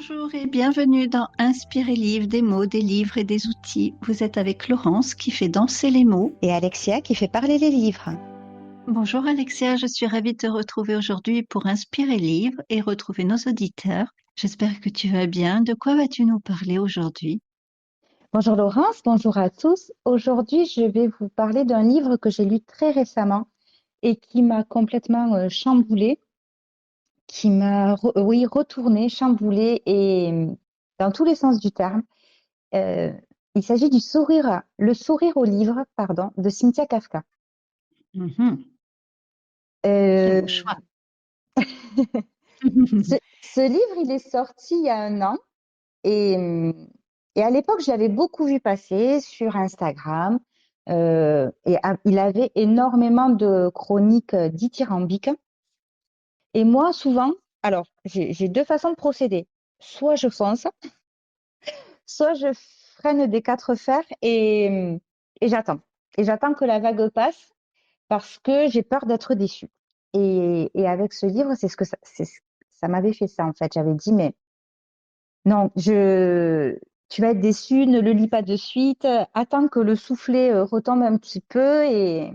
Bonjour et bienvenue dans Inspirer Livre, des mots, des livres et des outils. Vous êtes avec Laurence qui fait danser les mots. Et Alexia qui fait parler les livres. Bonjour Alexia, je suis ravie de te retrouver aujourd'hui pour Inspirer Livre et retrouver nos auditeurs. J'espère que tu vas bien. De quoi vas-tu nous parler aujourd'hui? Bonjour Laurence, bonjour à tous. Aujourd'hui, je vais vous parler d'un livre que j'ai lu très récemment et qui m'a complètement chamboulée, qui m'a retournée, chamboulée et dans tous les sens du terme. Euh, il s'agit du sourire, Le sourire au livre, pardon, de Cynthia Kafka. Mhm. Très beau Euh, choix. ce livre, il est sorti il y a un an. Et, et à l'époque, je l'avais beaucoup vu passer sur Instagram. Il avait énormément de chroniques dithyrambiques. Et moi, souvent, alors, j'ai deux façons de procéder. Soit je fonce, soit je freine des quatre fers et j'attends. Et j'attends que la vague passe parce que j'ai peur d'être déçue. Et avec ce livre, ça m'avait fait ça, en fait. J'avais dit, mais non, tu vas être déçu, ne le lis pas de suite, attends que le soufflet retombe un petit peu et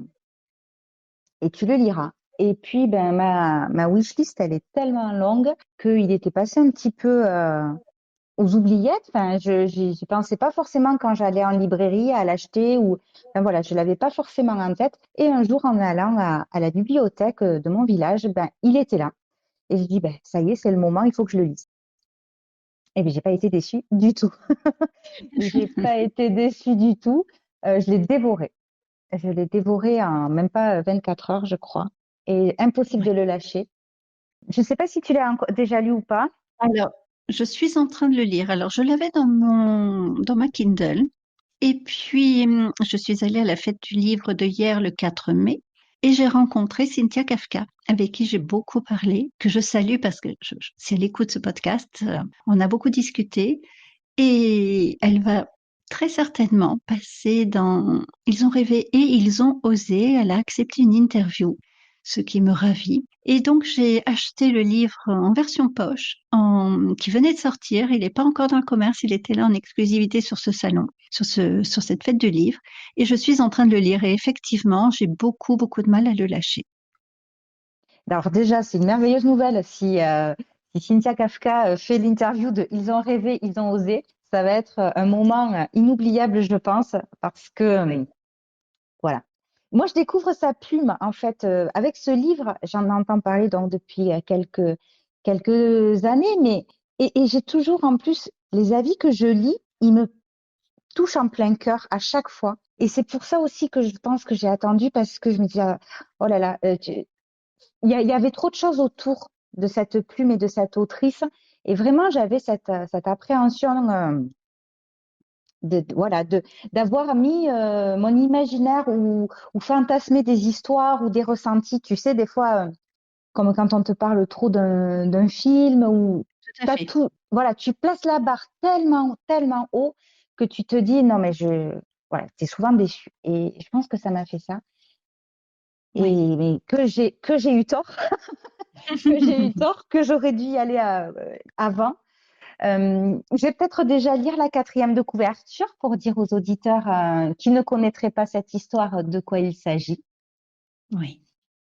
tu le liras. Et puis, ben, ma wishlist, elle est tellement longue qu'il était passé un petit peu aux oubliettes. Enfin, j'y pensais pas forcément quand j'allais en librairie à l'acheter ou, enfin, voilà, je l'avais pas forcément en tête. Et un jour, en allant à la bibliothèque de mon village, ben, il était là. Et je dis, ben, ça y est, c'est le moment, il faut que je le lise. Et bien, j'ai pas été déçue du tout. J'ai pas été déçue du tout. Je l'ai dévoré. Je l'ai dévoré en même pas 24 heures, je crois. Et impossible de Ouais. le lâcher. Je sais pas si tu l'as déjà lu ou pas. Alors, je suis en train de le lire. Alors, je l'avais dans ma Kindle. Et puis, je suis allée à la fête du livre de hier, le 4 mai, et j'ai rencontré Cynthia Kafka, avec qui j'ai beaucoup parlé, que je salue parce que si elle écoute ce podcast, on a beaucoup discuté, et elle va très certainement passer dans Ils ont rêvé et ils ont osé. Elle a accepté une interview, ce qui me ravit. Et donc, j'ai acheté le livre en version poche, qui venait de sortir. Il n'est pas encore dans le commerce, il était là en exclusivité sur ce salon, sur cette fête du livre. Et je suis en train de le lire. Et effectivement, j'ai beaucoup, beaucoup de mal à le lâcher. Alors déjà, c'est une merveilleuse nouvelle. Si Cynthia Kafka fait l'interview de Ils ont rêvé, ils ont osé, ça va être un moment inoubliable, je pense, parce que voilà. Moi, je découvre sa plume, en fait, avec ce livre. J'en entends parler donc depuis quelques années, et j'ai toujours, en plus, les avis que je lis, ils me touchent en plein cœur à chaque fois. Et c'est pour ça aussi que je pense que j'ai attendu, parce que je me dis, ah, oh là là, il y avait trop de choses autour de cette plume et de cette autrice. Et vraiment, j'avais cette appréhension. Voilà, d'avoir mis mon imaginaire ou fantasmé des histoires ou des ressentis. Tu sais, des fois, comme quand on te parle trop d'un film ou Tout à t'as fait. tout, voilà, tu places la barre tellement, tellement haut que tu te dis non, mais voilà, t'es souvent déçu. Et je pense que ça m'a fait ça. Oui. Et mais que j'ai eu tort, que j'ai eu tort, que j'aurais dû y aller avant. Je vais peut-être déjà lire la quatrième de couverture pour dire aux auditeurs qui ne connaîtraient pas cette histoire de quoi il s'agit. Oui.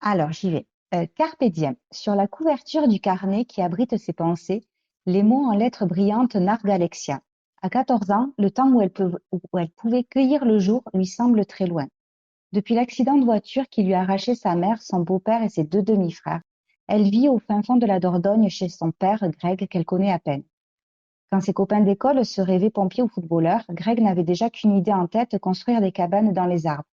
Alors, j'y vais. Carpe diem. Sur la couverture du carnet qui abrite ses pensées, les mots en lettres brillantes narguent Alexia. À 14 ans, le temps où elle pouvait cueillir le jour lui semble très loin. Depuis l'accident de voiture qui lui a arraché sa mère, son beau-père et ses deux demi-frères, elle vit au fin fond de la Dordogne chez son père, Greg, qu'elle connaît à peine. Quand ses copains d'école se rêvaient pompiers ou footballeurs, Greg n'avait déjà qu'une idée en tête, construire des cabanes dans les arbres.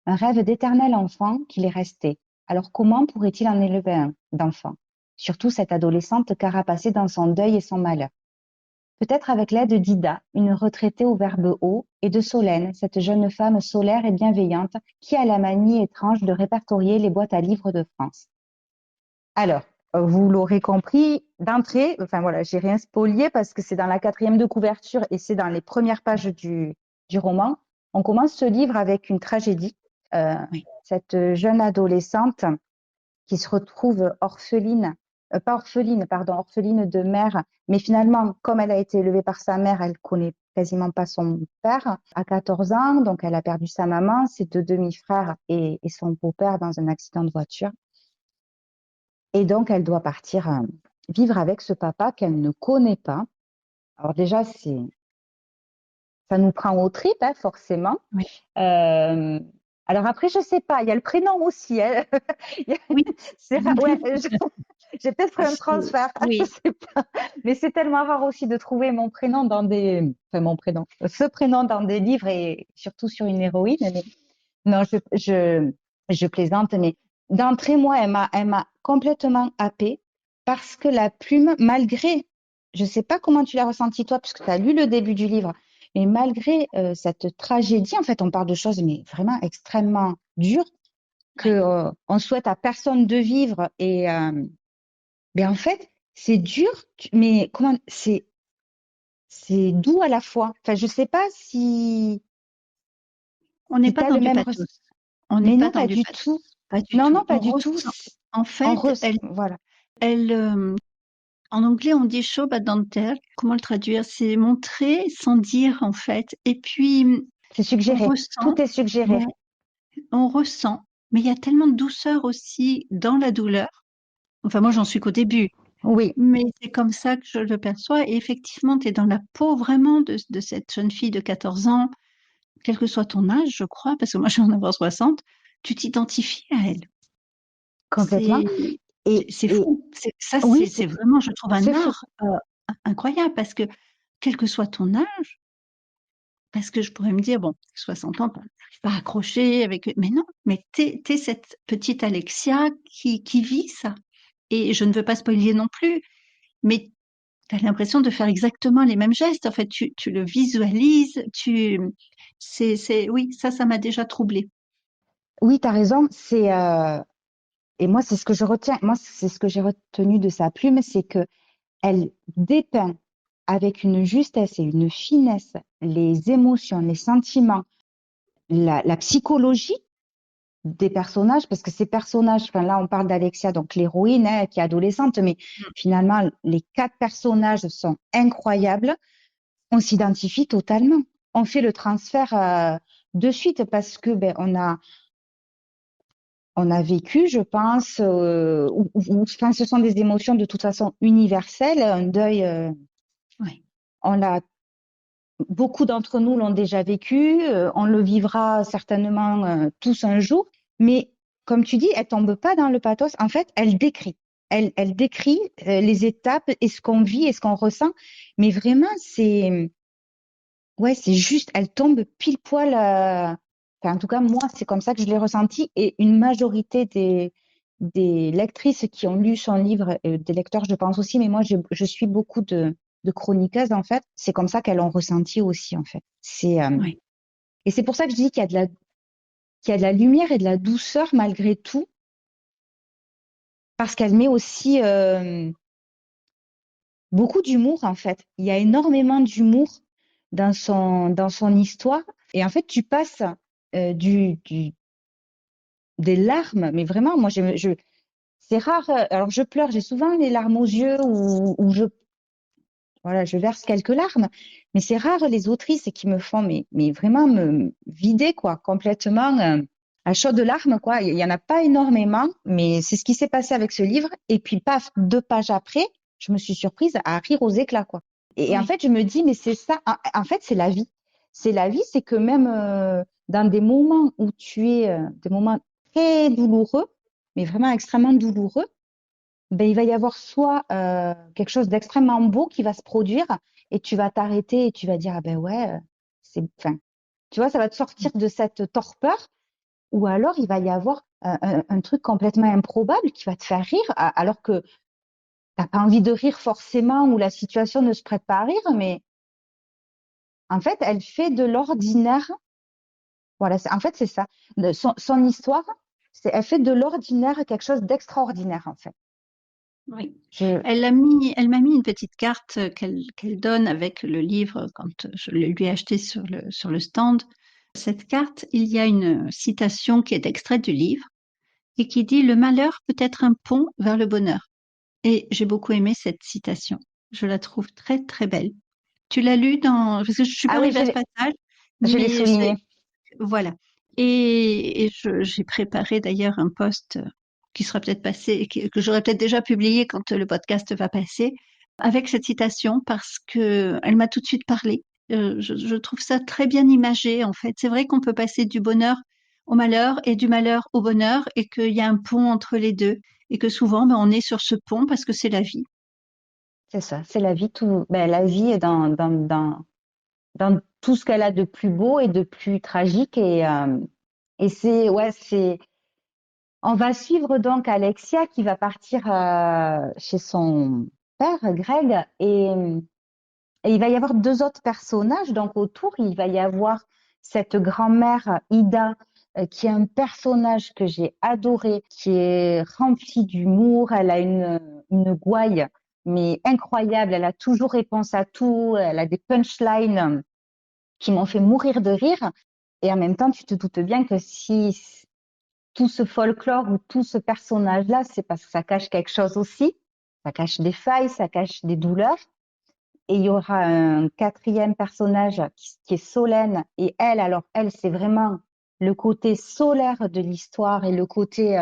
Un rêve d'éternel enfant qui est resté. Alors comment pourrait-il en élever un d'enfant? Surtout cette adolescente carapacée dans son deuil et son malheur. Peut-être avec l'aide d'Ida, une retraitée au verbe haut, et de Solène, cette jeune femme solaire et bienveillante qui a la manie étrange de répertorier les boîtes à livres de France. Alors, vous l'aurez compris d'entrée, enfin voilà, j'ai rien spolié parce que c'est dans la quatrième de couverture et c'est dans les premières pages du roman. On commence ce livre avec une tragédie. Euh, Oui. cette jeune adolescente qui se retrouve orpheline pas orpheline, pardon, orpheline de mère, mais finalement, comme elle a été élevée par sa mère, elle connaît quasiment pas son père. À 14 ans, donc elle a perdu sa maman, ses deux demi-frères et son beau-père dans un accident de voiture. Et donc, elle doit partir vivre avec ce papa qu'elle ne connaît pas. Alors déjà, ça nous prend aux tripes, hein, forcément. Oui. Euh, alors après, je sais pas, il y a le prénom aussi, hein. Oui. Ouais, j'ai peut-être fait un transfert, je Oui. sais pas. Mais c'est tellement rare aussi de trouver mon prénom enfin mon prénom, ce prénom dans des livres et surtout sur une héroïne. Mais non, je plaisante, mais d'entrée, moi, elle m'a complètement happée parce que la plume, malgré, je sais pas comment tu l'as ressenti toi, puisque tu as lu le début du livre, mais malgré cette tragédie, en fait, on parle de choses mais vraiment extrêmement dures que Oui. on souhaite à personne de vivre et mais en fait, c'est dur, mais comment c'est doux à la fois. Enfin, je sais pas On n'est si pas tu as dans le du même pathos. On n'est mais pas non, dans pas du du pathos. tout. Pas du Non, tout. non, pas On du tout. ressent. En On fait, voilà. elle, en anglais, on dit show but don't tell. Comment le traduire? C'est montrer sans dire, en fait. Et puis, C'est on suggéré. ressent, Tout est suggéré. ouais, on ressent. Mais il y a tellement de douceur aussi dans la douleur. Enfin, moi, j'en suis qu'au début. Oui, Mais c'est comme ça que je le perçois. Et effectivement, tu es dans la peau vraiment de cette jeune fille de 14 ans, quel que soit ton âge, je crois, parce que moi, je vais en avoir 60, tu t'identifies à elle. complètement. C'est, Et, c'est et fou. oui, C'est vraiment, je trouve, un c'est fou. art incroyable parce que, quel que soit ton âge, parce que je pourrais me dire, bon, 60 ans, t'arrives pas à accrocher avec, mais non, mais t'es cette petite Alexia qui vit ça. Et je ne veux pas spoiler non plus, mais tu as l'impression de faire exactement les mêmes gestes. En fait, tu le visualises, oui, ça m'a déjà troublée. Oui, tu as raison. Et moi, c'est ce que je retiens. Moi, c'est ce que j'ai retenu de sa plume, c'est que elle dépeint avec une justesse et une finesse les émotions, les sentiments, la psychologie des personnages, parce que ces personnages, enfin là on parle d'Alexia, donc l'héroïne hein, qui est adolescente, mais finalement les quatre personnages sont incroyables. On s'identifie totalement. On fait le transfert de suite parce que ben on a vécu, je pense, enfin ce sont des émotions de toute façon universelles. Un deuil, Oui, on l'a, beaucoup d'entre nous l'ont déjà vécu. On le vivra certainement tous un jour, mais comme tu dis, elle tombe pas dans le pathos. En fait, elle décrit. Elle décrit les étapes et ce qu'on vit et ce qu'on ressent. Mais vraiment, ouais, c'est juste, elle tombe pile poil. Enfin, en tout cas, moi, c'est comme ça que je l'ai ressenti. Et une majorité des lectrices qui ont lu son livre, des lecteurs, je pense aussi, mais moi, je suis beaucoup de chroniqueuses, en fait. C'est comme ça qu'elles l'ont ressenti aussi, en fait. oui, Et c'est pour ça que je dis qu'il y a de la lumière et de la douceur malgré tout, parce qu'elle met aussi beaucoup d'humour, en fait. Il y a énormément d'humour dans son histoire. Et en fait, tu passes des larmes, mais vraiment, moi, c'est rare. Alors, je pleure, j'ai souvent les larmes aux yeux ou voilà, je verse quelques larmes, mais c'est rare les autrices qui me font, mais vraiment me vider, quoi, complètement à chaudes larmes, quoi. Il y en a pas énormément, mais c'est ce qui s'est passé avec ce livre. Et puis, paf, 2 pages après, je me suis surprise à rire aux éclats, quoi. Et en oui, fait, je me dis, mais c'est ça, en fait, c'est la vie. C'est la vie, c'est que même dans des moments où tu es, des moments très douloureux, mais vraiment extrêmement douloureux, ben, il va y avoir soit quelque chose d'extrêmement beau qui va se produire et tu vas t'arrêter et tu vas dire, ah ben ouais, enfin, tu vois, ça va te sortir de cette torpeur ou alors il va y avoir un truc complètement improbable qui va te faire rire alors que t'as pas envie de rire forcément ou la situation ne se prête pas à rire, mais en fait, elle fait de l'ordinaire. Voilà, en fait, c'est ça. Son histoire, elle fait de l'ordinaire quelque chose d'extraordinaire, en fait. oui. Je, Elle m'a mis une petite carte qu'elle donne avec le livre quand je le lui ai acheté sur le stand. Cette carte, il y a une citation qui est extraite du livre et qui dit: Le malheur peut être un pont vers le bonheur. Et j'ai beaucoup aimé cette citation. Je la trouve très, très belle. Tu l'as lu parce que je suis pas Ah oui, arrivée à ce passage, je l'ai mais souligné. voilà. J'ai préparé d'ailleurs un post qui sera peut-être passé, que j'aurais peut-être déjà publié quand le podcast va passer, avec cette citation parce que elle m'a tout de suite parlé. Je trouve ça très bien imagé, en fait. C'est vrai qu'on peut passer du bonheur au malheur et du malheur au bonheur et qu'il y a un pont entre les deux et que souvent, ben, on est sur ce pont parce que c'est la vie. C'est ça, c'est la vie. La vie est dans tout ce qu'elle a de plus beau et de plus tragique. Et on va suivre donc Alexia qui va partir chez son père, Greg, et il va y avoir deux autres personnages. Donc autour, il va y avoir cette grand-mère Ida, qui est un personnage que j'ai adoré, qui est rempli d'humour. Elle a une gouaille, mais incroyable. Elle a toujours réponse à tout. Elle a des punchlines qui m'ont fait mourir de rire. Et en même temps, tu te doutes bien que si tout ce folklore ou tout ce personnage-là, c'est parce que ça cache quelque chose aussi. Ça cache des failles, ça cache des douleurs. Et il y aura un quatrième personnage qui est Solène. Et elle, alors elle, c'est vraiment le côté solaire de l'histoire et le côté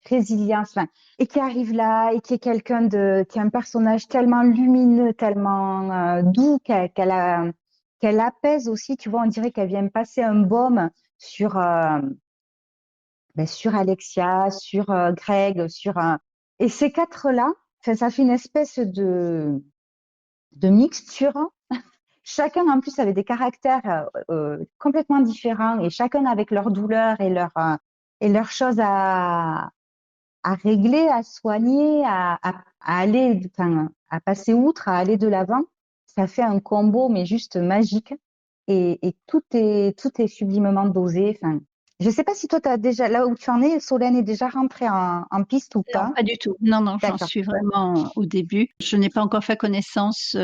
résilience. Enfin, et qui arrive là et qui est qui est un personnage tellement lumineux, tellement doux qu'elle apaise aussi. Tu vois, on dirait qu'elle vient passer un baume sur sur Alexia, sur Greg, et ces quatre-là, enfin, ça fait une espèce de mixture. Chacun en plus avait des caractères complètement différents et chacun avec leurs douleurs et leurs choses à régler, à soigner, à aller, enfin, à passer outre, à aller de l'avant. Ça fait un combo mais juste magique et tout est sublimement dosé. Enfin, je sais pas si toi t'as déjà là où tu en es, Solène est déjà rentrée en piste ou Non, pas. pas du tout. Non, non, j'en D'accord, suis vraiment au début. Je n'ai pas encore fait connaissance.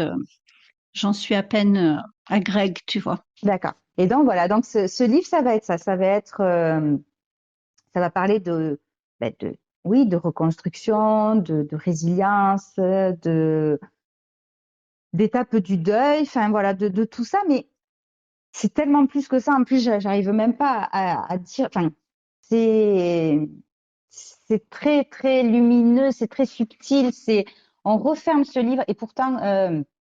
J'en suis à peine à Greg, tu vois. d'accord. Et donc voilà, donc ce livre, ça va être ça, ça va parler de oui, de reconstruction, de résilience, d'étapes du deuil, enfin voilà, de tout ça, mais c'est tellement plus que ça. En plus, j'arrive même pas à dire, enfin, c'est, c'est très, très lumineux, c'est très subtil, on referme ce livre et pourtant,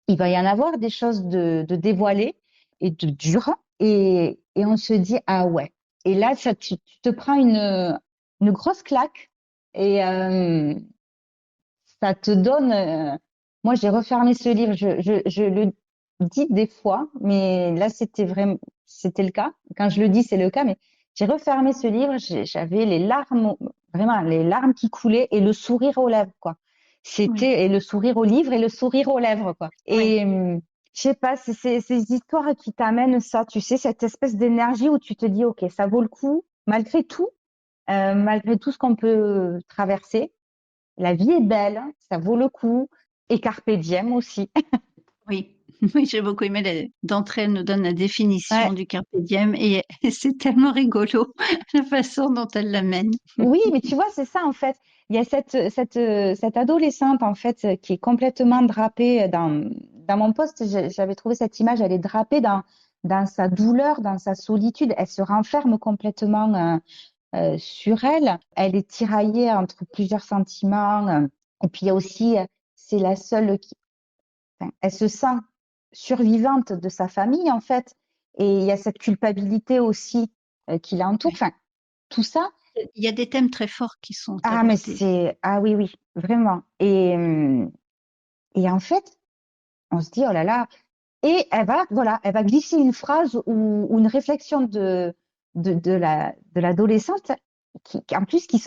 il va y en avoir des choses de dévoilées et de dures et on se dit, ah ouais. Et là, tu te prends une grosse claque et, ça te donne. Moi, j'ai refermé ce livre. Je le dis des fois, mais là, c'était le cas. Quand je le dis, c'est le cas. Mais j'ai refermé ce livre. J'avais les larmes, vraiment les larmes qui coulaient et le sourire aux lèvres, quoi. Oui, Et le sourire au livre et le sourire aux lèvres, quoi. oui, Et je sais pas, c'est ces histoires qui t'amènent ça. Tu sais, cette espèce d'énergie où tu te dis, ok, ça vaut le coup, malgré tout ce qu'on peut traverser. La vie est belle, ça vaut le coup. Et carpe diem aussi. oui. Oui, j'ai beaucoup aimé. D'entrée, elle nous donne la définition Ouais. du carpe diem et c'est tellement rigolo la façon dont elle l'amène. Oui, mais tu vois, c'est ça en fait. Il y a cette adolescente en fait qui est complètement drapée dans mon poste. J'avais trouvé cette image, elle est drapée dans sa douleur, dans sa solitude. Elle se renferme complètement sur elle. Elle est tiraillée entre plusieurs sentiments. Et puis il y a aussi, c'est la seule enfin, elle se sent survivante de sa famille en fait, et il y a cette culpabilité aussi qui l'entoure. Oui. Enfin, tout ça. Il y a des thèmes très forts qui sont Ah mais abordés. c'est ah oui oui vraiment. Et en fait, on se dit oh là là. Et elle va glisser une phrase ou une réflexion de l'adolescente en plus qui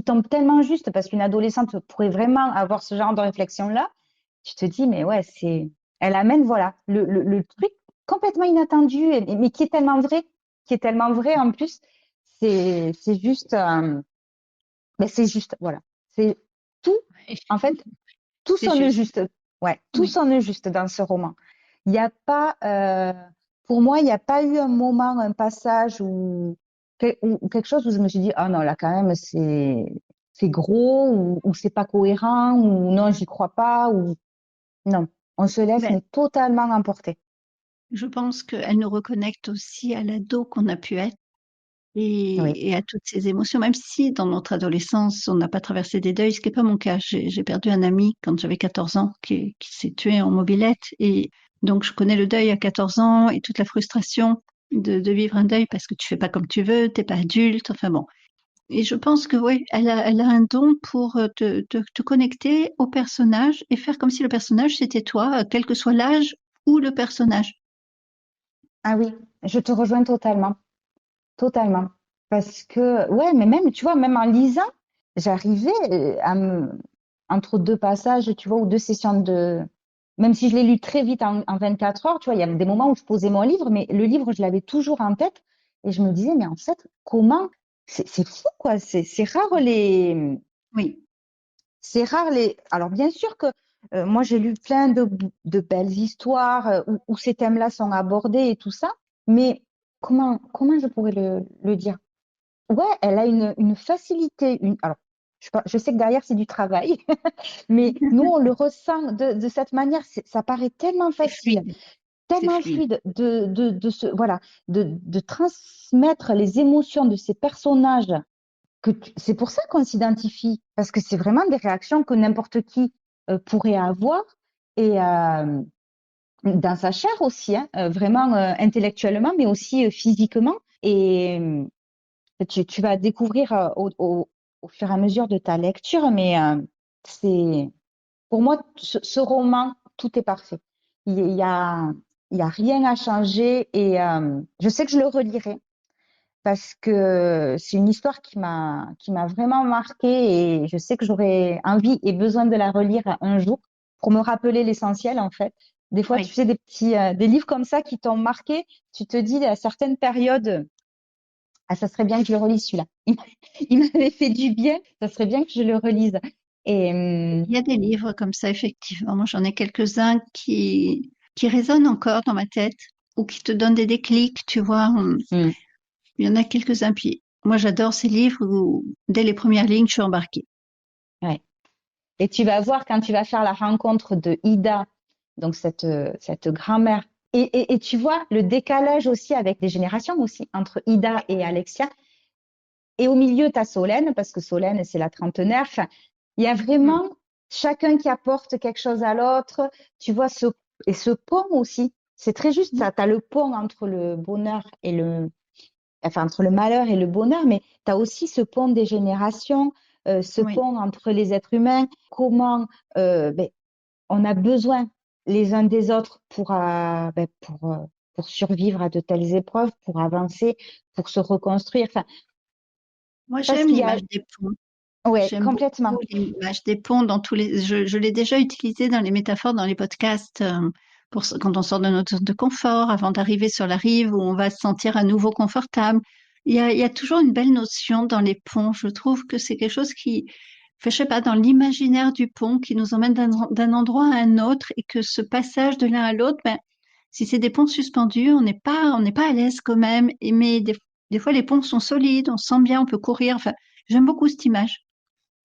tombe tellement juste parce qu'une adolescente pourrait vraiment avoir ce genre de réflexion-là. Tu te dis, mais ouais, elle amène, voilà, le truc complètement inattendu, mais qui est tellement vrai en plus. C'est juste, c'est juste, voilà. C'est tout, en fait, tout C'est sonne juste. juste. Ouais, tout Oui. sonne juste dans ce roman. Il n'y a pas, pour moi, il n'y a pas eu un moment, un passage ou quelque chose où je me suis dit, ah non, là, quand même, c'est gros ou c'est pas cohérent ou non, j'y crois pas ou non. On se laisse Ben, mais totalement emporter. je pense qu'elle nous reconnecte aussi à l'ado qu'on a pu être Oui. et à toutes ces émotions, même si dans notre adolescence, on n'a pas traversé des deuils, ce qui n'est pas mon cas. J'ai perdu un ami quand j'avais 14 ans qui s'est tué en mobilette et donc je connais le deuil à 14 ans et toute la frustration de vivre un deuil parce que tu fais pas comme tu veux, t'es pas adulte, enfin bon. Et je pense que oui, elle a un don pour te connecter au personnage et faire comme si le personnage c'était toi, quel que soit l'âge ou le personnage. Ah oui, je te rejoins totalement. Totalement. Parce que, ouais, mais même, tu vois, même en lisant, j'arrivais entre deux passages, tu vois, ou deux sessions même si je l'ai lu très vite en 24 heures, tu vois, il y avait des moments où je posais mon livre, mais le livre, je l'avais toujours en tête. Et je me disais, mais en fait, comment, c'est fou, quoi. C'est rare Oui, alors bien sûr que, moi, j'ai lu plein de belles histoires, où ces thèmes-là sont abordés et tout ça. Mais comment je pourrais le dire? Ouais, elle a une facilité. Alors, je sais que derrière, c'est du travail, mais nous, on le ressent de cette manière. Ça paraît tellement c'est facile, fluide, c'est tellement fluide. fluide voilà, de transmettre les émotions de ces personnages c'est pour ça qu'on s'identifie, parce que c'est vraiment des réactions que n'importe qui pourrait avoir et dans sa chair aussi, hein, vraiment intellectuellement, mais aussi physiquement. Et tu vas découvrir au fur et à mesure de ta lecture, mais c'est pour moi ce roman, tout est parfait. Il y a il y a rien à changer et je sais que je le relirai parce que c'est une histoire qui m'a vraiment marquée et je sais que j'aurais envie et besoin de la relire un jour pour me rappeler l'essentiel en fait. Des fois, tu Oui. sais, des livres comme ça qui t'ont marqué, tu te dis à certaines périodes, ah, ça serait bien que je le relise celui-là. Il m'avait fait du bien, ça serait bien que je le relise. Et Il y a des livres comme ça, effectivement. Moi, j'en ai quelques-uns qui résonnent encore dans ma tête ou qui te donnent des déclics, tu vois. mm, Il y en a quelques-uns. Puis, moi, j'adore ces livres où, dès les premières lignes, je suis embarquée. ouais. Et tu vas voir quand tu vas faire la rencontre de Ida, donc cette grand-mère. Et tu vois le décalage aussi avec les générations aussi, entre Ida et Alexia. Et au milieu, tu as Solène, parce que Solène, c'est la trentenaire. Enfin, il y a Mm. vraiment chacun qui apporte quelque chose à l'autre. Tu vois, et ce pont aussi. C'est très juste ça. Tu as le pont entre le bonheur enfin, entre le malheur et le bonheur, mais tu as aussi ce pont des générations, ce Oui. pont entre les êtres humains. Comment ben, on a besoin les uns des autres pour survivre à de telles épreuves, pour avancer, pour se reconstruire. Enfin, Moi, parce j'aime qu'il y a, l'image des ponts. ouais, J'aime complètement. beaucoup l'image des ponts dans tous les. Je l'ai déjà utilisé dans les métaphores, dans les podcasts, quand on sort de notre zone de confort, avant d'arriver sur la rive où on va se sentir à nouveau confortable. Il y a toujours une belle notion dans les ponts. Je trouve que c'est quelque chose qui, enfin, je sais pas, dans l'imaginaire du pont, qui nous emmène d'un endroit à un autre et que ce passage de l'un à l'autre, ben, si c'est des ponts suspendus, on n'est pas à l'aise quand même. Mais des fois, les ponts sont solides, on se sent bien, on peut courir. Enfin, j'aime beaucoup cette image.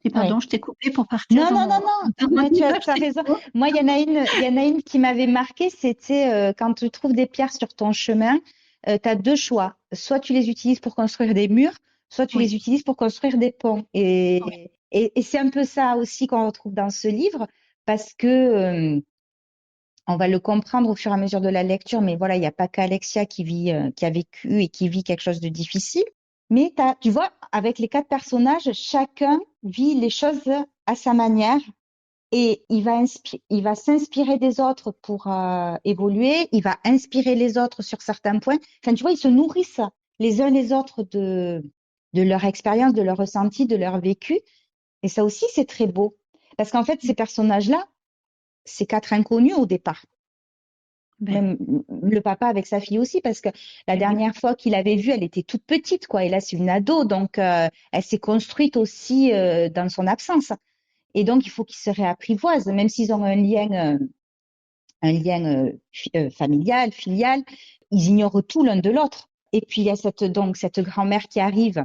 Et Oui. pardon, je t'ai coupé pour partir Non, non, non, non, dans mon mais tu as, image t'as des raison. ponts. Moi, il y en a une qui m'avait marqué, c'était quand tu trouves des pierres sur ton chemin, tu as deux choix. Soit tu les utilises pour construire des murs, soit tu les Oui, utilises pour construire des ponts. oui, Et c'est un peu ça aussi qu'on retrouve dans ce livre, parce que on va le comprendre au fur et à mesure de la lecture, mais voilà, il n'y a pas qu'Alexia qui a vécu et qui vit quelque chose de difficile. Mais tu vois, avec les quatre personnages, chacun vit les choses à sa manière et il va s'inspirer des autres pour évoluer, il va inspirer les autres sur certains points. Enfin, tu vois, ils se nourrissent les uns les autres de leur expérience, de leur ressenti, de leur vécu. Et ça aussi, c'est très beau. Parce qu'en fait, ces personnages-là, c'est quatre inconnus au départ. ben, Même le papa avec sa fille aussi, parce que la ben oui. dernière fois qu'il avait vu, elle était toute petite, quoi. Et là, c'est une ado, donc elle s'est construite aussi dans son absence. Et donc, il faut qu'ils se réapprivoisent, même s'ils ont un lien familial, filial, ils ignorent tout l'un de l'autre. Et puis, il y a donc cette grand-mère qui arrive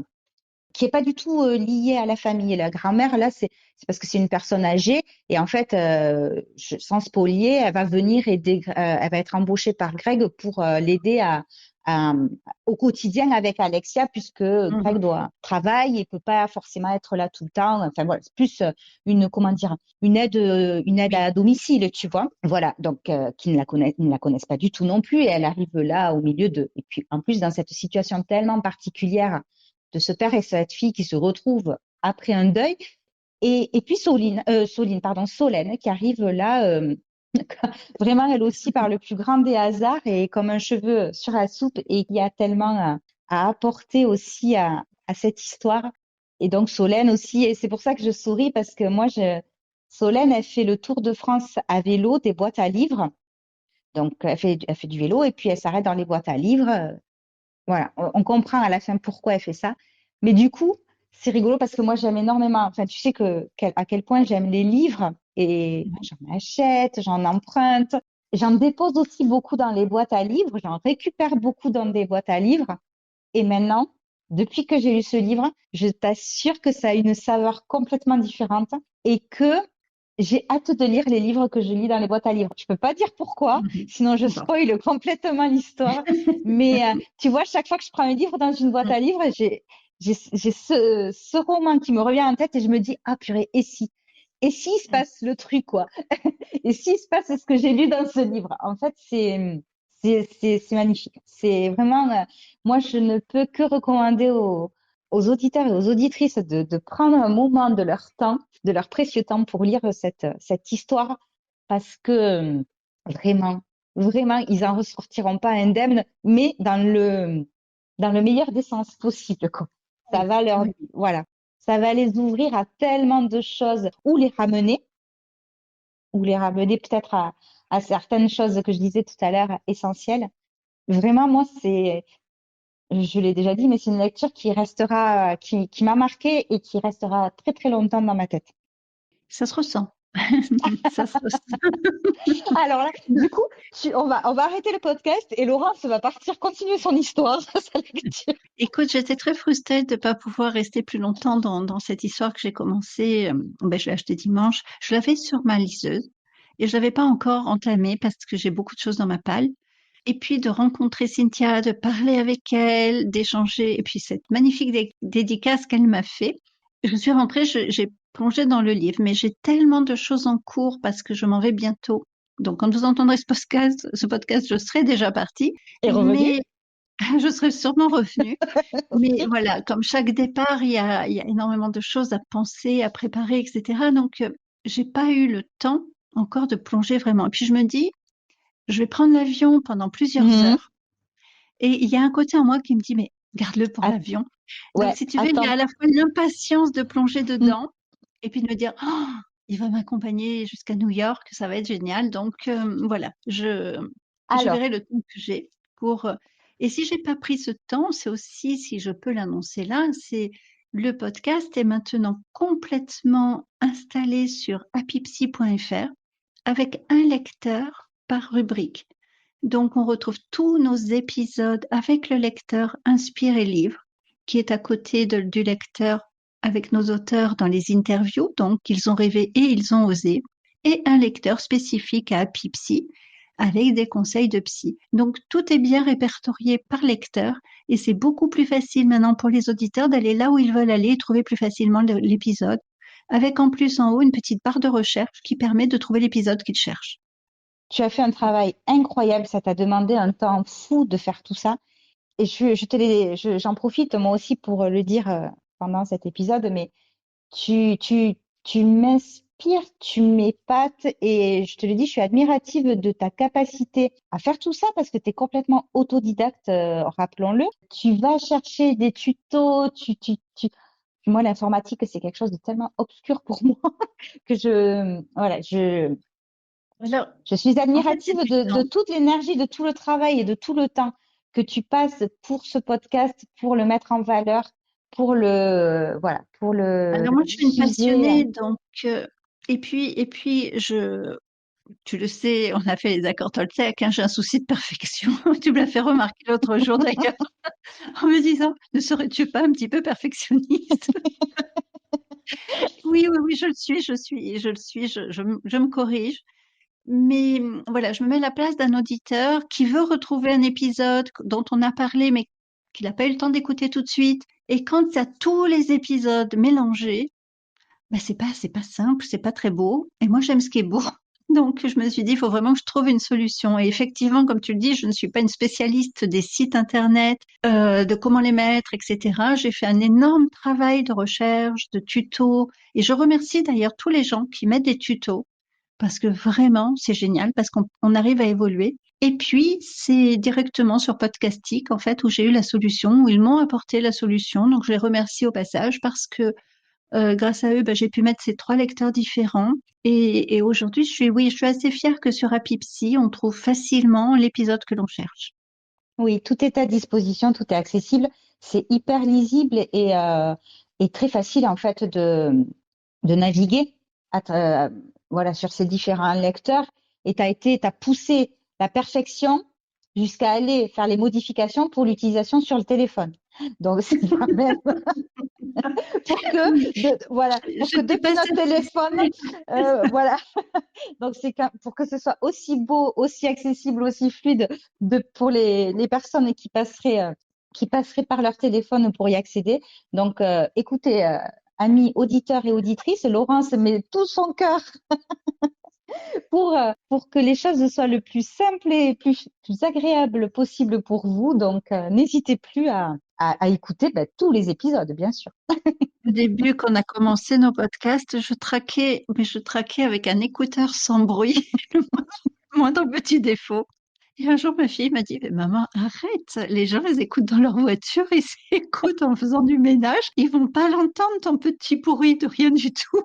qui est pas du tout liée à la famille. Et la grand-mère, là, c'est parce que c'est une personne âgée et en fait, sans spolier, elle va venir aider, elle va être embauchée par Greg pour l'aider à- au quotidien avec Alexia puisque Greg Mhm. doit travailler et peut pas forcément être là tout le temps. Enfin voilà, c'est plus comment dire, une aide Oui. à domicile, tu vois. Voilà, donc qui ne la connaissent pas du tout non plus et elle arrive là au milieu de et puis en plus dans cette situation tellement particulière de ce père et cette fille qui se retrouvent après un deuil. Et puis Solène, qui arrive là, vraiment elle aussi par le plus grand des hasards et comme un cheveu sur la soupe et qui a tellement à apporter aussi à cette histoire. Et donc Solène aussi, et c'est pour ça que je souris parce que Solène, elle fait le tour de France à vélo des boîtes à livres. Donc elle fait du vélo et puis elle s'arrête dans les boîtes à livres. Voilà, on comprend à la fin pourquoi elle fait ça. Mais du coup, c'est rigolo parce que moi, j'aime énormément. Enfin, tu sais à quel point j'aime les livres et j'en achète, j'en emprunte. J'en dépose aussi beaucoup dans les boîtes à livres. J'en récupère beaucoup dans des boîtes à livres. Et maintenant, depuis que j'ai lu ce livre, je t'assure que ça a une saveur complètement différente et que j'ai hâte de lire les livres que je lis dans les boîtes à livres. Je peux pas dire pourquoi, Mhm. sinon je Bon. spoil complètement l'histoire. Mais tu vois, chaque fois que je prends un livre dans une boîte à livres, j'ai ce roman qui me revient en tête et je me dis, ah purée, et si? Et s'il se passe le truc, quoi? Et s'il se passe ce que j'ai lu dans ce livre? En fait, c'est magnifique. C'est vraiment, moi, je ne peux que recommander aux auditeurs et aux auditrices de prendre un moment de leur temps, de leur précieux temps pour lire cette histoire parce que vraiment, vraiment, ils en ressortiront pas indemnes, mais dans le meilleur des sens possible, quoi. Ça Oui, va leur, oui. voilà, ça va les ouvrir à tellement de choses ou les ramener peut-être à certaines choses que je disais tout à l'heure essentielles. Vraiment, moi, je l'ai déjà dit, mais c'est une lecture qui restera, qui m'a marquée et qui restera très très longtemps dans ma tête. Ça se ressent. Ça se ressent. Alors là, du coup, on va arrêter le podcast et Laurence va partir continuer son histoire, sa lecture. Écoute, j'étais très frustrée de ne pas pouvoir rester plus longtemps dans cette histoire que j'ai commencée. Ben, je l'ai achetée dimanche. Je l'avais sur ma liseuse et je l'avais pas encore entamée parce que j'ai beaucoup de choses dans ma palle. Et puis de rencontrer Cynthia, de parler avec elle, d'échanger, et puis cette magnifique dédicace qu'elle m'a fait. Je suis rentrée, j'ai plongé dans le livre, mais j'ai tellement de choses en cours parce que je m'en vais bientôt. Donc quand vous entendrez ce podcast, je serai déjà partie, Et revenu. mais je serai sûrement revenue. Mais Ok. voilà, comme chaque départ, il y a énormément de choses à penser, à préparer, etc. Donc, j'ai pas eu le temps encore de plonger vraiment. Et puis, je me dis, je vais prendre l'avion pendant plusieurs Mhm. heures. Et il y a un côté en moi qui me dit, mais garde-le pour Att- l'avion. Donc, ouais, si tu veux, il y a attends. à la fois l'impatience de plonger Mhm. dedans et puis de me dire, oh, il va m'accompagner jusqu'à New York, ça va être génial. Donc, voilà, je Alors, verrai le temps que j'ai pour. Et si j'ai pas pris ce temps, c'est aussi, si je peux l'annoncer là, c'est le podcast est maintenant complètement installé sur happypsy.fr avec un lecteur par rubrique. Donc, on retrouve tous nos épisodes avec le lecteur Inspire et Livre, qui est à côté du lecteur avec nos auteurs dans les interviews. Donc, ils ont rêvé et ils ont osé. Et un lecteur spécifique à Happy Psy avec des conseils de psy. Donc, tout est bien répertorié par lecteur et c'est beaucoup plus facile maintenant pour les auditeurs d'aller là où ils veulent aller et trouver plus facilement l'épisode, avec en plus en haut une petite barre de recherche qui permet de trouver l'épisode qu'ils cherchent. tu as fait un travail incroyable. Ça t'a demandé un temps fou de faire tout ça. Et j'en profite moi aussi pour le dire pendant cet épisode, mais tu, tu, tu m'inspires, tu m'épates et je te le dis, je suis admirative de ta capacité à faire tout ça parce que tu es complètement autodidacte, rappelons-le. Tu vas chercher des tutos, moi, l'informatique, c'est quelque chose de tellement obscur pour moi que voilà, Alors, je suis en fait, c'est admirative du de temps. toute l'énergie, de tout le travail et de tout le temps que tu passes pour ce podcast, pour le mettre en valeur, voilà, pour Alors le moi, je suis une diffuser. passionnée, donc et puis je tu le sais, on a fait les accords Toltec, hein, j'ai un souci de perfection. Tu me l'as fait remarquer l'autre jour d'ailleurs, en me disant, ne serais-tu pas un petit peu perfectionniste? Oui, oui, oui, je le suis, je me corrige. Mais voilà, je me mets à la place d'un auditeur qui veut retrouver un épisode dont on a parlé, mais qu'il n'a pas eu le temps d'écouter tout de suite. Et quand il y a tous les épisodes mélangés, ben c'est pas simple, c'est pas très beau. Et moi, j'aime ce qui est beau. Donc, je me suis dit, il faut vraiment que je trouve une solution. Et effectivement, comme tu le dis, je ne suis pas une spécialiste des sites internet, de comment les mettre, etc. J'ai fait un énorme travail de recherche, de tutos. Et je remercie d'ailleurs tous les gens qui mettent des tutos parce que vraiment, c'est génial, parce qu'on arrive à évoluer. Et puis, c'est directement sur Podcastic, en fait, où j'ai eu la solution, où ils m'ont apporté la solution. Donc, je les remercie au passage parce que grâce à eux, ben, j'ai pu mettre ces 3 lecteurs différents. Et aujourd'hui, oui, je suis assez fière que sur Apipsy, on trouve facilement l'épisode que l'on cherche. Oui, tout est à disposition, tout est accessible. C'est hyper lisible et très facile en fait de naviguer voilà, sur ces différents lecteurs. Et t'as poussé la perfection jusqu'à aller faire les modifications pour l'utilisation sur le téléphone. Donc c'est quand même Oui, voilà, pour que j'étais depuis passée notre de ce téléphone, stade. voilà, donc pour que ce soit aussi beau, aussi accessible, aussi fluide pour les personnes qui passeraient par leur téléphone pour y accéder. Donc, écoutez, amis auditeurs et auditrices, Laurence met tout son cœur pour que les choses soient le plus simples et plus agréables possible pour vous. Donc, n'hésitez plus à écouter tous les épisodes, bien sûr. Au début, quand on a commencé nos podcasts, mais je traquais avec un écouteur sans bruit, le moindre petit défaut. Et un jour, ma fille m'a dit, mais maman, arrête, les gens les écoutent dans leur voiture, ils s'écoutent en faisant du ménage, ils vont pas l'entendre, ton petit pourri de rien du tout.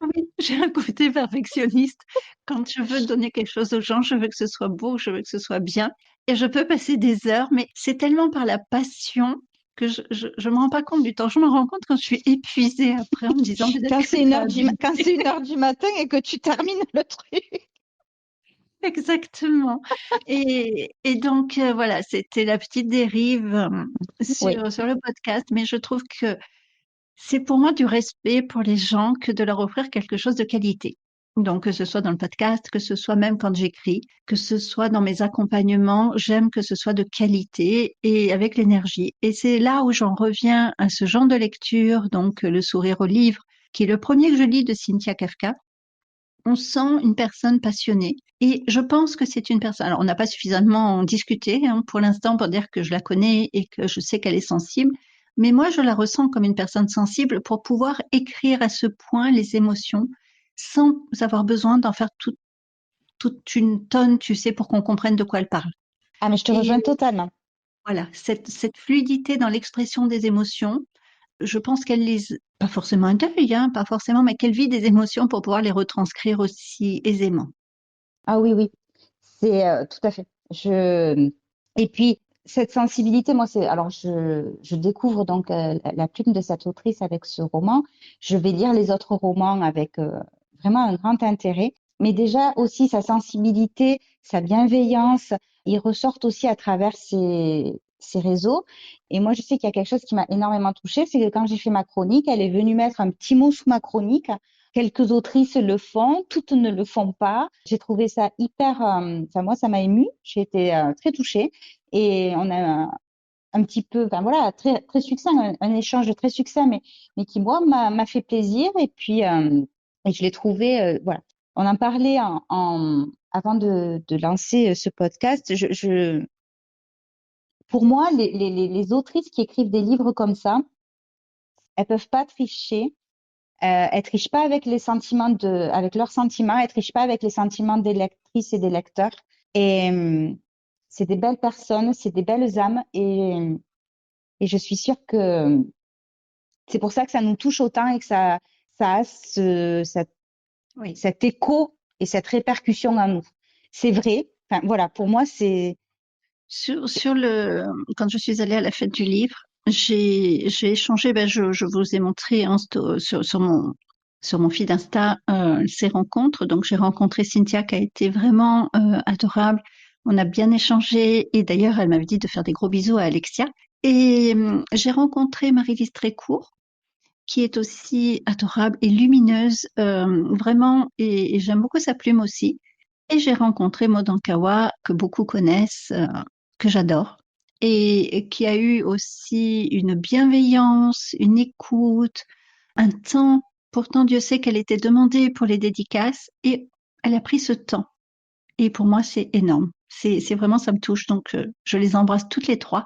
Oui, j'ai un côté perfectionniste. Quand je veux donner quelque chose aux gens, je veux que ce soit beau, je veux que ce soit bien. Et je peux passer des heures, mais c'est tellement par la passion que je me rends pas compte du temps. Je me rends compte quand je suis épuisée après en me disant peut-être Quand que c'est ça a quand abusé. c'est 1 heure du matin et que tu termines le truc. Exactement. Et donc, voilà, c'était la petite dérive Oui. sur le podcast, mais je trouve que c'est pour moi du respect pour les gens que de leur offrir quelque chose de qualité. Donc, que ce soit dans le podcast, que ce soit même quand j'écris, que ce soit dans mes accompagnements, j'aime que ce soit de qualité et avec l'énergie. Et c'est là où j'en reviens à ce genre de lecture, donc Le sourire au livre, qui est le premier que je lis de Cynthia Kafka. On sent une personne passionnée et je pense que c'est une personne. Alors, on n'a pas suffisamment discuté pour l'instant pour dire que je la connais et que je sais qu'elle est sensible, mais moi, je la ressens comme une personne sensible pour pouvoir écrire à ce point les émotions sans avoir besoin d'en faire toute une tonne, tu sais, pour qu'on comprenne de quoi elle parle. Ah, mais je te Et rejoins totalement. voilà, cette fluidité dans l'expression des émotions, je pense qu'elle les, pas forcément un deuil, hein, pas forcément, mais qu'elle vit des émotions pour pouvoir les retranscrire aussi aisément. Ah oui, oui, c'est tout à fait. Et puis, cette sensibilité, moi, alors je découvre donc la plume de cette autrice avec ce roman. Je vais lire les autres romans avec vraiment un grand intérêt. Mais déjà aussi sa sensibilité, sa bienveillance, ils ressortent aussi à travers ses réseaux. Et moi, je sais qu'il y a quelque chose qui m'a énormément touchée, c'est que quand j'ai fait ma chronique, elle est venue mettre un petit mot sous ma chronique. Quelques autrices le font, toutes ne le font pas. J'ai trouvé ça hyper, enfin moi ça m'a émue, j'ai été très touchée et on a un petit peu, enfin voilà, très très succinct, un échange très succinct, mais qui moi m'a fait plaisir et puis et je l'ai trouvé, voilà. On en parlait avant de lancer ce podcast. Pour moi, les autrices qui écrivent des livres comme ça, elles peuvent pas tricher. Elles trichent pas avec avec leurs sentiments, elles trichent pas avec les sentiments des lectrices et des lecteurs. Et c'est des belles personnes, c'est des belles âmes, et je suis sûre que c'est pour ça que ça nous touche autant et que ça a Oui. cet écho et cette répercussion en nous. C'est vrai. Enfin, voilà, pour moi, Quand je suis allée à la fête du livre, j'ai échangé, ben je vous ai montré hein, sur mon sur mon feed Insta ces rencontres. Donc j'ai rencontré Cynthia qui a été vraiment adorable. On a bien échangé et d'ailleurs elle m'avait dit de faire des gros bisous à Alexia. Et j'ai rencontré Marie-Lise Trécourt qui est aussi adorable et lumineuse, vraiment, et j'aime beaucoup sa plume aussi. Et j'ai rencontré Maud Ankawa, que beaucoup connaissent, que j'adore, et qui a eu aussi une bienveillance, une écoute, un temps. Pourtant, Dieu sait qu'elle était demandée pour les dédicaces, et elle a pris ce temps. Et pour moi, c'est énorme. C'est vraiment, ça me touche. Donc, je les embrasse toutes les trois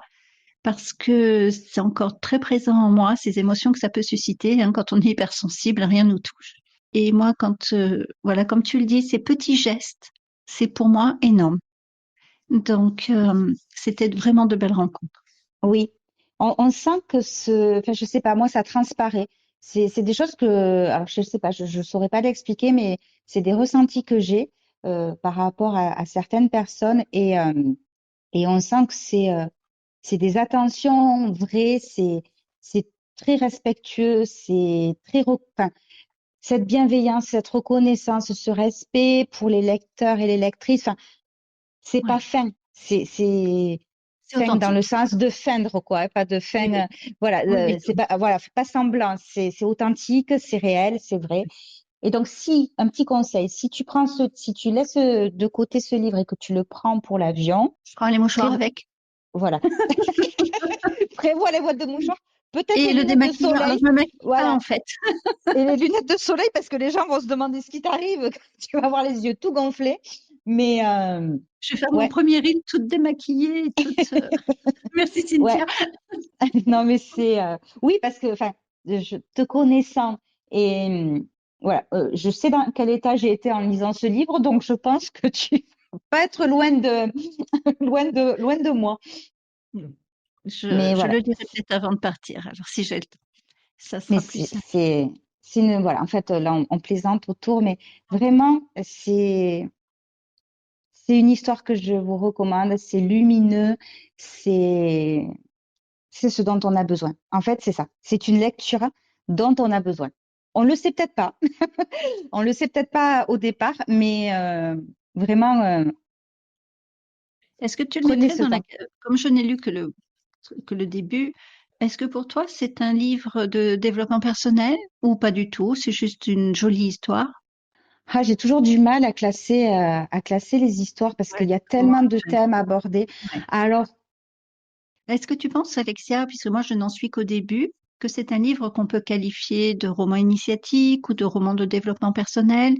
parce que c'est encore très présent en moi, ces émotions que ça peut susciter. Hein, quand on est hypersensible, rien nous touche. Et moi, quand, voilà, comme tu le dis, ces petits gestes, c'est pour moi énorme. Donc, c'était vraiment de belles rencontres. Oui, on sent que enfin, je sais pas, moi, ça transparaît. C'est des choses que, alors, je sais pas, je saurais pas l'expliquer, mais c'est des ressentis que j'ai par rapport à certaines personnes et on sent que c'est des attentions vraies, c'est très respectueux, enfin, cette bienveillance, cette reconnaissance, ce respect pour les lecteurs et les lectrices, enfin, c'est pas Ouais, fin, c'est c'est fin dans le authentique. sens de feindre, quoi, hein, pas de Oui, fin, oui, voilà, oui, oui. c'est pas, voilà, fait pas semblant, c'est authentique, c'est réel, c'est vrai. Et donc, si, un petit conseil, si tu laisses de côté ce livre et que tu le prends pour l'avion, Je prends les mouchoirs prévo- avec. voilà, prévois les boîtes de mouchoirs, peut-être Et les le lunettes de démaquillant. Alors, soleil, je me maquille pas, voilà, en fait. et les lunettes de soleil parce que les gens vont se demander ce qui t'arrive, quand tu vas avoir les yeux tout gonflés. Mais Je vais faire mon ouais, premier reel toute démaquillée, toute. Merci, ouais, Cynthia. non mais c'est oui parce que enfin, je te connaissant et voilà, je sais dans quel état j'ai été en lisant ce livre, donc je pense que tu vas pas être loin de loin de moi. Je, Mais je voilà, le dirai peut-être avant de partir. Alors, si j'ai le temps, ça mais sera plus simple. c'est une voilà, en fait là on plaisante autour, mais vraiment c'est une histoire que je vous recommande. C'est lumineux, c'est c'est ce dont on a besoin. En fait, c'est ça. C'est une lecture dont on a besoin. On le sait peut-être pas. On le sait peut-être pas au départ, mais vraiment, Est-ce que tu le prenez mettrais ce dans la... temps. Comme je n'ai lu que le début, est-ce que pour toi c'est un livre de développement personnel ou pas du tout? C'est juste une jolie histoire? Ah, j'ai toujours du mal à classer les histoires parce Ouais, qu'il y a moi, tellement de thèmes abordés. ouais. Alors, Est-ce que tu penses, Alexia, puisque moi je n'en suis qu'au début, que c'est un livre qu'on peut qualifier de roman initiatique ou de roman de développement personnel,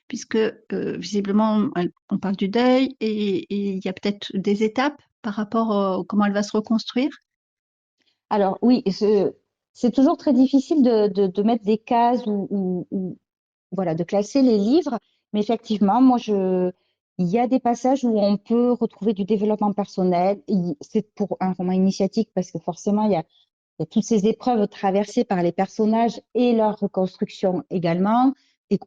puisque visiblement on parle du deuil et il y a peut-être des étapes par rapport à comment elle va se reconstruire? alors oui, c'est toujours très difficile de mettre des cases voilà, de classer les livres. Mais effectivement, il y a des passages où on peut retrouver du développement personnel. C'est pour un roman initiatique parce que forcément, il y a toutes ces épreuves traversées par les personnages et leur reconstruction également,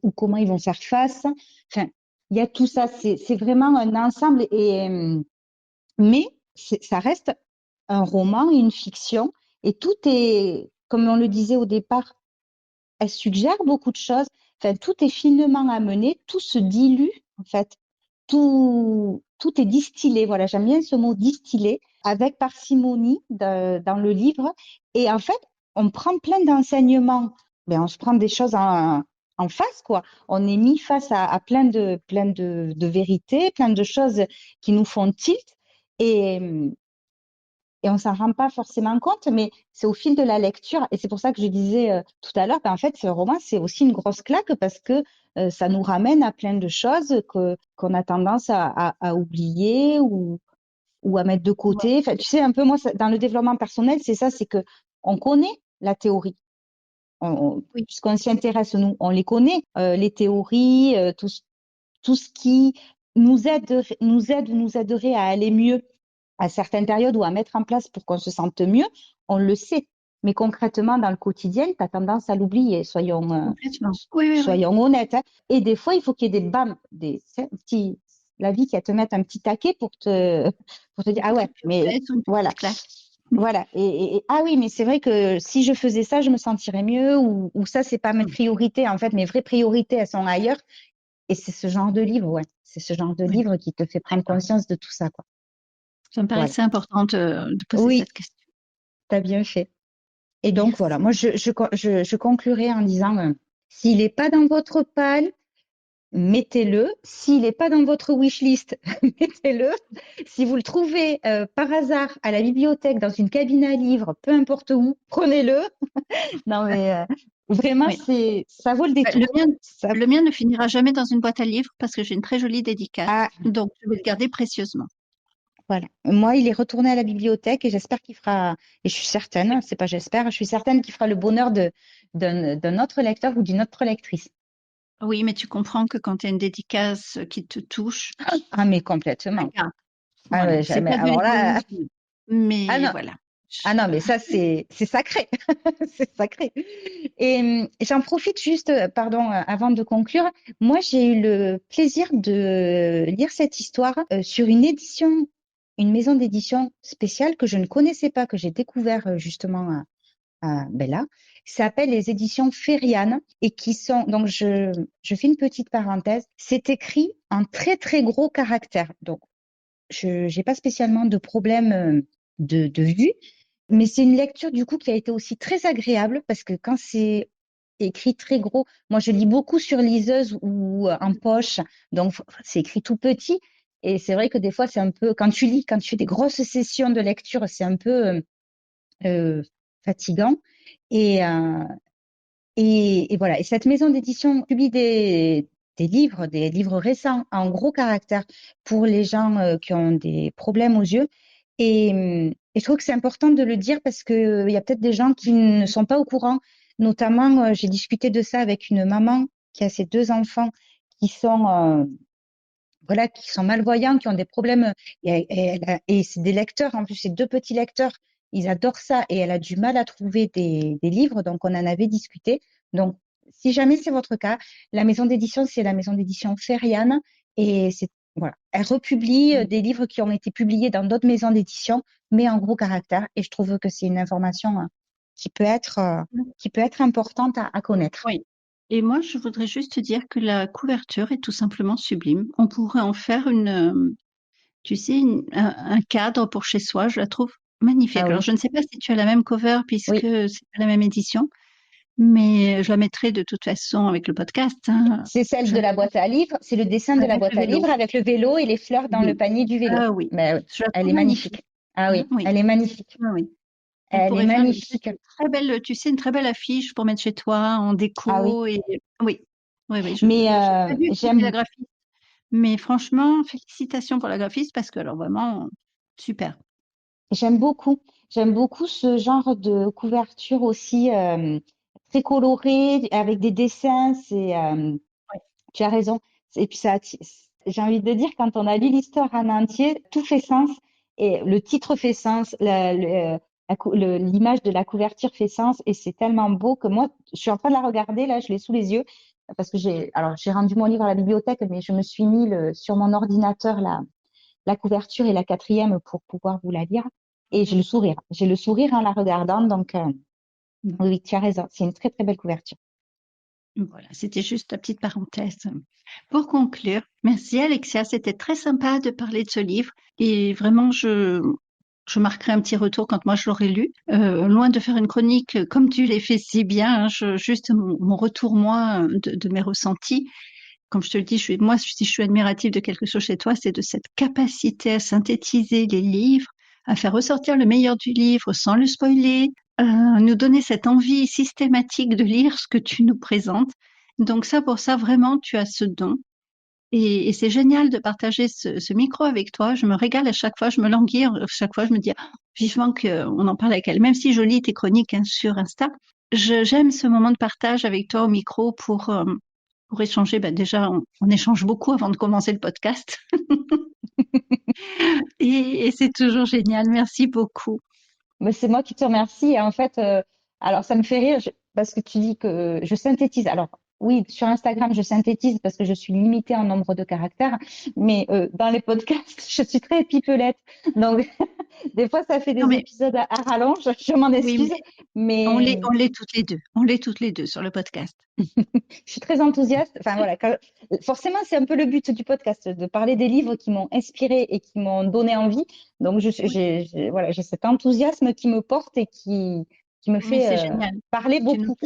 ou comment ils vont faire face. Enfin, il y a tout ça. C'est vraiment un ensemble. Mais ça reste un roman, une fiction. Et tout est, comme on le disait au départ, elle suggère beaucoup de choses. Enfin, tout est finement amené, tout se dilue, en fait. Tout est distillé. Voilà, j'aime bien ce mot distillé, avec parcimonie dans le livre. Et en fait, on prend plein d'enseignements. Ben, on se prend des choses en face, quoi. On est mis face à plein de vérités, plein de choses qui nous font tilt. Et, et on s'en rend pas forcément compte, mais c'est au fil de la lecture. Et c'est pour ça que je disais tout à l'heure, ben, en fait, ce roman, c'est aussi une grosse claque parce que ça nous ramène à plein de choses qu'on a tendance à oublier ou à mettre de Ouais. côté. Enfin, tu sais, un peu, moi, dans le développement personnel, c'est ça, c'est que on connaît la théorie. Oui. Puisqu'on s'y intéresse, nous, on les connaît, les théories, tout ce qui nous aide ou nous aiderait à aller mieux à certaines périodes ou à mettre en place pour qu'on se sente mieux, on le sait. Mais concrètement, dans le quotidien, tu as tendance à l'oublier, Complètement. Oui, oui, oui. soyons honnêtes. Hein. Et des fois, il faut qu'il y ait la vie qui va te mettre un petit taquet pour te dire, ah Une ouais, petite mais purgette ou une voilà. petite claque. Voilà. Ah oui, mais c'est vrai que si je faisais ça, je me sentirais mieux ou ça, c'est pas mes Mm. priorités. En fait, mes vraies priorités, elles sont ailleurs. Et c'est ce genre de livre, ouais. C'est ce genre de Oui, livre qui te fait prendre d'accord. conscience de tout ça, quoi. Ça me Voilà. paraissait important de poser Oui, cette question. t'as bien fait. Et donc, voilà. Merci. Moi, je conclurai en disant, s'il n'est pas dans votre pal, mettez-le. S'il n'est pas dans votre wishlist, mettez-le. Si vous le trouvez par hasard à la bibliothèque, dans une cabine à livres, peu importe où, prenez-le. Non, mais vraiment, Oui. ça vaut le Le détour. mien, Ça, le mien ne finira jamais dans une boîte à livres parce que j'ai une très jolie dédicace. ah, Donc, je vais le garder précieusement. voilà. Moi, il est retourné à la bibliothèque et j'espère qu'il fera, et je suis certaine, c'est pas j'espère, je suis certaine qu'il fera le bonheur d'un autre lecteur ou d'une autre lectrice. Oui, mais tu comprends que quand tu as une dédicace qui te touche, Ah, mais la complètement. garde. Ah, Voilà. mais C'est jamais. pas de Alors là, l'égoïsme, ah mais non, voilà. ah non, mais ça, c'est sacré. C'est sacré. Et j'en profite juste, pardon, avant de conclure. Moi, j'ai eu le plaisir de lire cette histoire sur une édition, une maison d'édition spéciale que je ne connaissais pas, que j'ai découvert justement ben là, ça s'appelle les éditions Fériane et qui sont, donc je fais une petite parenthèse, c'est écrit en très très gros caractères. Donc, je n'ai pas spécialement de problème de vue, mais c'est une lecture du coup qui a été aussi très agréable parce que quand c'est écrit très gros, moi je lis beaucoup sur liseuse ou en poche, donc c'est écrit tout petit. Et c'est vrai que des fois, c'est un peu, quand tu lis, quand tu fais des grosses sessions de lecture, c'est un peu euh, fatigant. Et, euh, et voilà. Et cette maison d'édition publie des livres récents en gros caractères pour les gens qui ont des problèmes aux yeux. Et je trouve que c'est important de le dire parce que il y a peut-être des gens qui ne sont pas au courant. Notamment, j'ai discuté de ça avec une maman qui a ses deux enfants qui sont voilà, qui sont malvoyants, qui ont des problèmes. Et c'est des lecteurs, en plus, c'est deux petits lecteurs. Ils adorent ça et elle a du mal à trouver des livres, donc on en avait discuté. Donc, si jamais c'est votre cas, la maison d'édition, c'est la maison d'édition Feriane et c'est voilà, elle republie des livres qui ont été publiés dans d'autres maisons d'édition, mais en gros caractère. Et je trouve que c'est une information qui peut être qui peut être importante à connaître. Oui. Et moi, je voudrais juste te dire que la couverture est tout simplement sublime. On pourrait en faire tu sais, un cadre pour chez soi. Je la trouve Ah magnifique. Alors, oui, je ne sais pas si tu as la même cover puisque oui. c'est pas la même édition, mais je la mettrai de toute façon avec le podcast, hein. C'est celle de la J'adore. boîte à livres, c'est le dessin de la Avec boîte le à vélo. livres avec le vélo et les fleurs dans le Oui. panier du vélo. Ah oui. Ben oui, Je la elle trouve est magnifique. magnifique. Ah Hein, oui, oui. elle est magnifique. Ah oui. On Elle est pourrait faire peut-être magnifique. une très belle, tu sais, une très belle affiche pour mettre chez toi en Ah oui. déco et oui. Oui, oui, Mais j'ai pas vu qui était la j'aime graphiste, mais franchement, félicitations pour la graphiste parce que alors vraiment super. j'aime beaucoup. J'aime beaucoup ce genre de couverture aussi très colorée avec des dessins. Ouais. Tu as raison. Et puis j'ai envie de dire, quand on a lu l'histoire en entier, tout fait sens. Et le titre fait sens, l'image de la couverture fait sens. Et c'est tellement beau que moi, je suis en train de la regarder, là, je l'ai sous les yeux. Parce que j'ai rendu mon livre à la bibliothèque, mais je me suis mis sur mon ordinateur la couverture et la quatrième pour pouvoir vous la lire. Et j'ai le sourire. J'ai le sourire en la regardant. Donc, oui, tu as raison. C'est une très, très belle couverture. Voilà, c'était juste la petite parenthèse. Pour conclure, merci Alexia, c'était très sympa de parler de ce livre et vraiment je marquerai un petit retour quand moi je l'aurai lu. Loin de faire une chronique comme tu l'as fait si bien, hein, juste mon retour moi de mes ressentis. Comme je te le dis, moi si je suis admirative de quelque chose chez toi, c'est de cette capacité à synthétiser les livres, à faire ressortir le meilleur du livre sans le spoiler, nous donner cette envie systématique de lire ce que tu nous présentes. Donc ça, pour ça, vraiment, tu as ce don. Et c'est génial de partager ce micro avec toi. Je me régale à chaque fois, je me languis, à chaque fois, je me dis ah, vivement qu'on en parle avec elle. Même si je lis tes chroniques hein, sur Insta, j'aime ce moment de partage avec toi au micro pour échanger. Ben déjà, on échange beaucoup avant de commencer le podcast. Et c'est toujours génial. Merci beaucoup. Mais c'est moi qui te remercie. Et en fait, alors ça me fait rire parce que tu dis que je synthétise. Alors, oui, sur Instagram, je synthétise parce que je suis limitée en nombre de caractères, mais dans les podcasts, je suis très pipelette. Donc, des fois, ça fait Non, des mais épisodes à rallonge, je m'en oui, excuse, mais mais on l'est toutes les deux. On l'est toutes les deux sur le podcast. je suis très enthousiaste. Enfin, voilà, forcément, c'est un peu le but du podcast, de parler des livres qui m'ont inspiré et qui m'ont donné envie. Donc, Oui, voilà, j'ai cet enthousiasme qui me porte et qui me mais fait c'est génial. parler Tu nous beaucoup.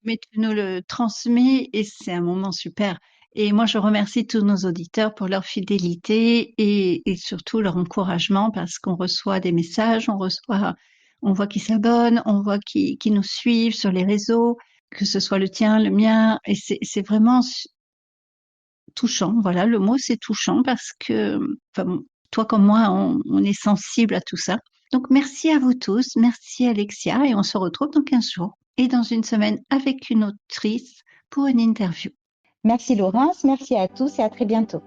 mais tu nous le transmets et c'est un moment super. Et moi, je remercie tous nos auditeurs pour leur fidélité et surtout leur encouragement parce qu'on reçoit des messages, on voit qu'ils s'abonnent, on voit qu'ils nous suivent sur les réseaux, que ce soit le tien, le mien. Et c'est vraiment touchant. Voilà, le mot, c'est touchant parce que, enfin, bon, toi comme moi, on est sensible à tout ça. Donc, merci à vous tous. Merci Alexia et on se retrouve dans 15 jours et dans une semaine avec une autrice pour une interview. Merci Laurence, merci à tous et à très bientôt.